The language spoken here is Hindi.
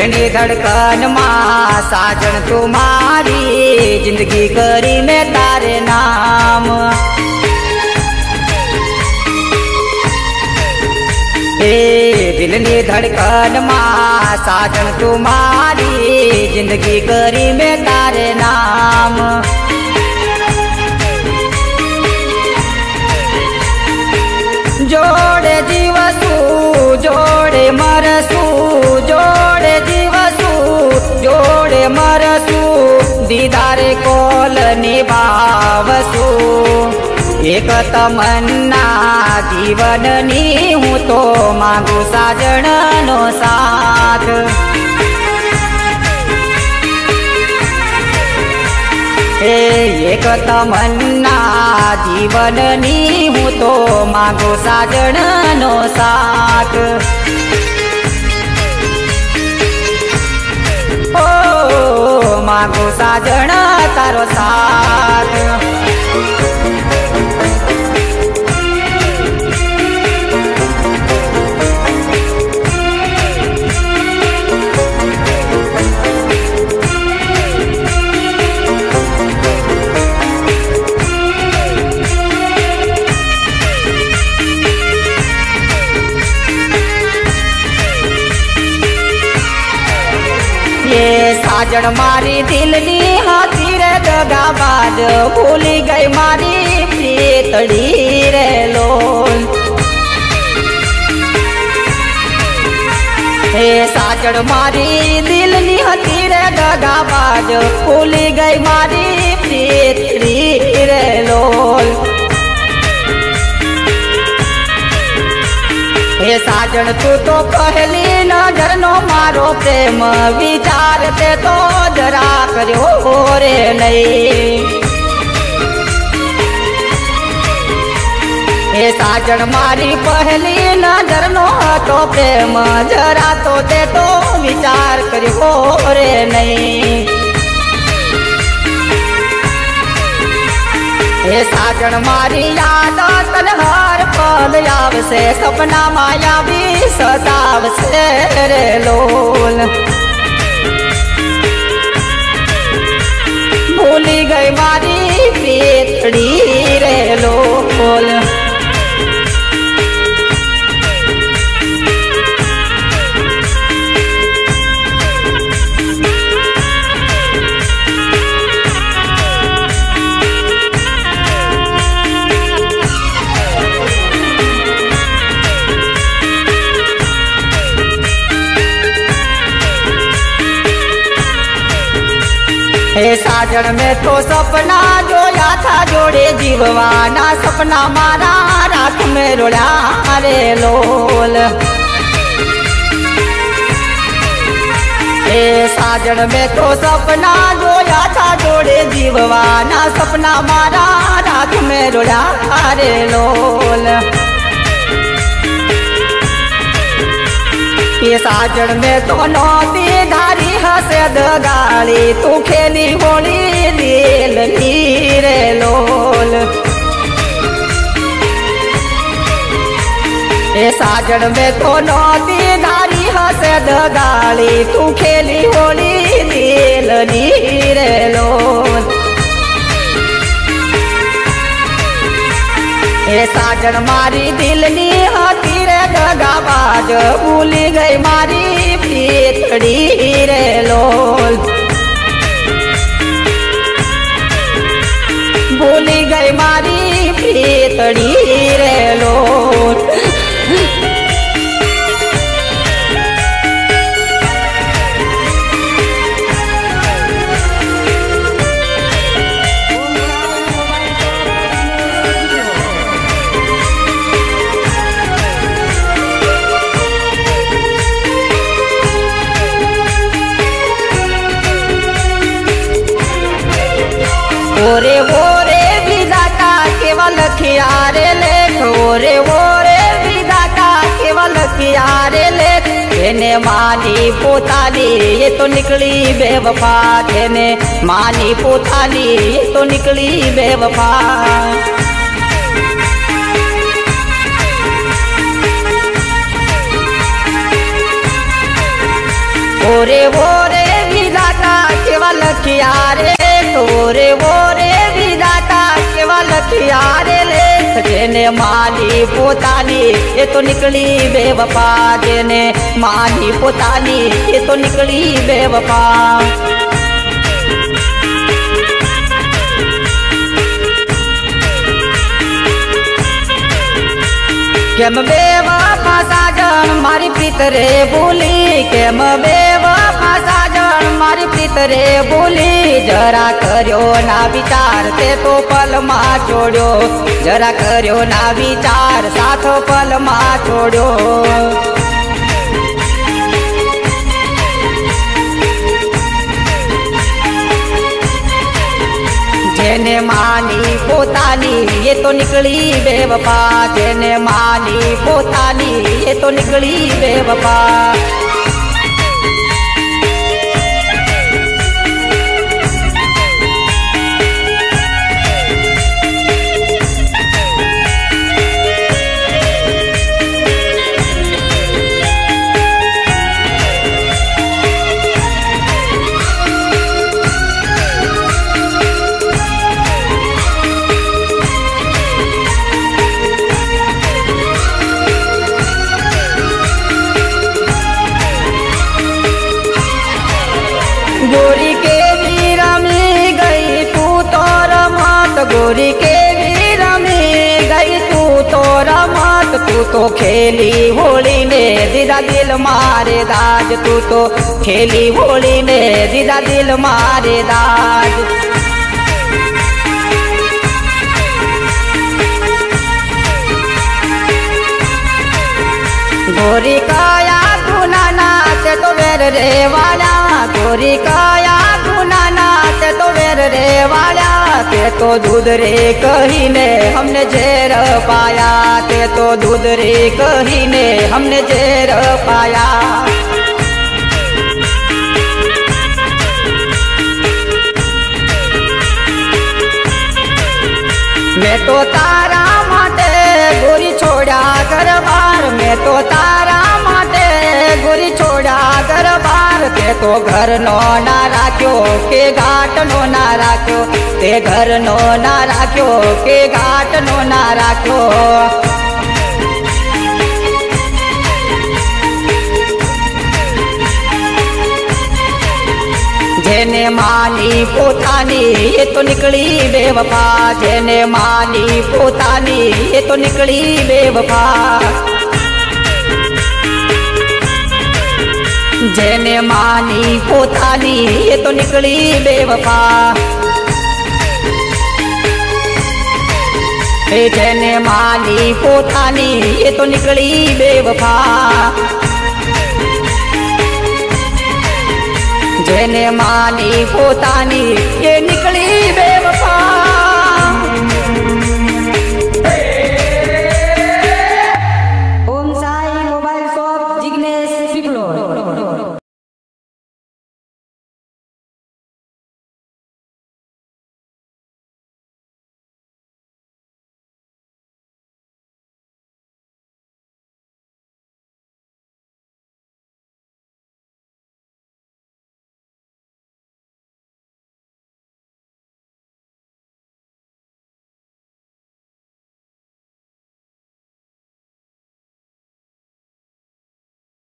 दिलनी धड़कन मां साजन तुम्हारी जिंदगी करी मैं तारे नाम। दिलनी धड़कन मां साजन तुम्हारी जिंदगी करी मैं तारे नाम। जोड़े जीवसू जोड़े मरसू जोड़े जीवसू जोड़े मरसू दीदारे कोल निभावसू। एक तमन्ना जीवन नी हूँ तो मांगू साजन नो साथ। एक तमन्ना जीवन नी हूँ तो मांगो साजन नो साथ। ओ मांगो साजन तारो साथ। साजन मारी दिलनी हाथी रे दगाबाज भूली गई मारी प्रीतड़ी रे लोल। साजन मारी दिलनी हाथी रे दगाबाज भूली गई मारी प्रीतड़ी रे लोल। हे साजन तू तो पहली नजर नो मारो प्रेम विचार ते तो जरा करो रे नहीं। हे साजन मारी पहली नजर नो तो प्रेम जरा तो ते तो विचार करो रे नहीं। हे साजन मारी याद तन हर पल आवसे सपना माया भी सतावसे रे लोल। भूली गई मारी प्रीतड़ी रे लोल। हे साजन में तो सपना जोया था जोड़े जीववाना सपना मारा रात में रोड़ा रे लोल। हे साजन में तो सपना जोया था जोड़े जीववाना सपना मारा रात में रोड़ा रे लोल। ये साजन में तो नौती धारी हसे दगाली तू खेली होली दिल रे लोल। ये साजन में तो नौती धारी हसे दगाली तू खेली होली दिल रे लोल। हे साजन मारी दिलनी हाथी रे दगाबाज भूली गई मारी प्रीतड़ी रे लोल। भूली गई मारी प्रीतड़ी रे लोल। ओरे विधाता केवल खियारे लेख ओरे विधाता केवल खियारे लेख। तेने मानी पोतानी ये तो निकली बेवफा तेने मानी पोतानी ये तो निकली बेवफा। वो रे विधाता केवा लखिया रे वो रे विधाता केवा लखिया रे जेने मानी पोतानी ये तो निकली बेवफा जेने मानी पोतानी ये तो निकली बेवफा केम बेवफा साजन मारी प्रीत रे बोली केम बेवफा साजन मारी प्रीत रे बोली जरा कर्यो ना विचार ते तो पल मा छोड़ो जरा कर्यो ना विचार साथ पल मा छोड़ो जेने मानी पोतानी ये तो निकली बेवफा जेने मानी पोतानी ये तो निकली बेवफा गोरी के वीर में गई तू तो रमत गोरी के वीर में गई तू तो रमत तू तो खेली होली ने दीदा दिल मारे दाज तू तो खेली होली ने दीदा दिल मारे दाज गोरी काया गुनाना ते तो वेर रे वाला गोरी काया गुनाना ते तो वेर रे वाला ते तो दूध रे कहीने हमने जेर पाया ते तो दूध रे कहीने हमने जेर पाया मैं तो तारा माटे गोरी छोड़ा घर बार मैं तो तारा माटे गोरी छोड़ा घर बार ते तो घर नो ना राख्यो के घाट नो ना राख्यो ते घर नो ना राख्यो के घाट नो ना राख्यो जेने मानी पोतानी ये तो निकली बेवफा जेने मानी पोतानी ये तो निकली बेवफा जेने मानी पोतानी ये तो निकली बेवफा जेने मानी पोतानी ये तो निकली बेवफा जेने मानी पोतानी ये निकली बे